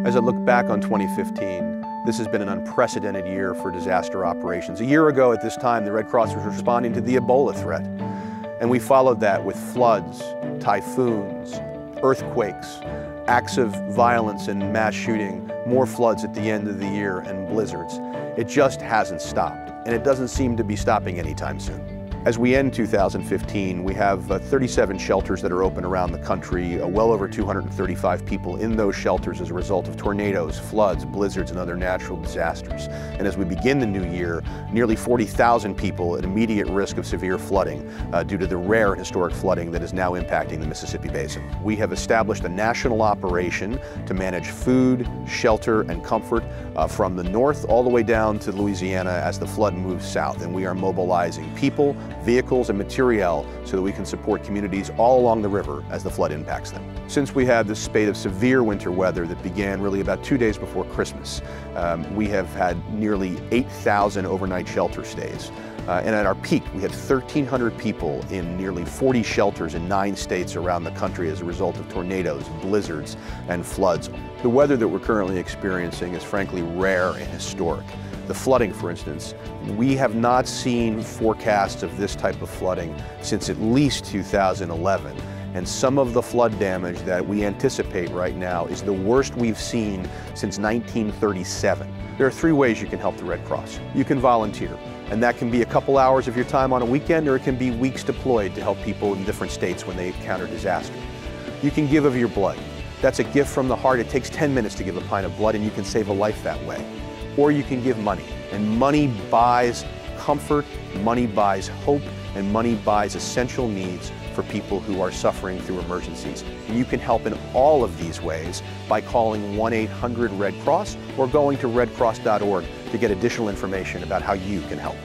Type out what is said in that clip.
As I look back on 2015, this has been an unprecedented year for disaster operations. A year ago at this time, the Red Cross was responding to the Ebola threat. And we followed that with floods, typhoons, earthquakes, acts of violence and mass shooting, more floods at the end of the year, and blizzards. It just hasn't stopped, and it doesn't seem to be stopping anytime soon. As we end 2015, we have 37 shelters that are open around the country, well over 235 people in those shelters as a result of tornadoes, floods, blizzards, and other natural disasters. And as we begin the new year, nearly 40,000 people at immediate risk of severe flooding due to the rare and historic flooding that is now impacting the Mississippi Basin. We have established a national operation to manage food, shelter, and comfort from the north all the way down to Louisiana as the flood moves south. And we are mobilizing people, vehicles, and materiel so that we can support communities all along the river as the flood impacts them. Since we had this spate of severe winter weather that began really about 2 days before Christmas, we have had nearly 8,000 overnight shelter stays. And at our peak, we had 1,300 people in nearly 40 shelters in 9 states around the country as a result of tornadoes, blizzards, and floods. The weather that we're currently experiencing is frankly rare and historic. The flooding, for instance, we have not seen forecasts of this type of flooding since at least 2011. And some of the flood damage that we anticipate right now is the worst we've seen since 1937. There are 3 ways you can help the Red Cross. You can volunteer, and that can be a couple hours of your time on a weekend, or it can be weeks deployed to help people in different states when they encounter disaster. You can give of your blood. That's a gift from the heart. It takes 10 minutes to give a pint of blood, and you can save a life that way. Or you can give money, and money buys comfort, money buys hope, and money buys essential needs for people who are suffering through emergencies. And you can help in all of these ways by calling 1-800-RED-CROSS or going to redcross.org to get additional information about how you can help.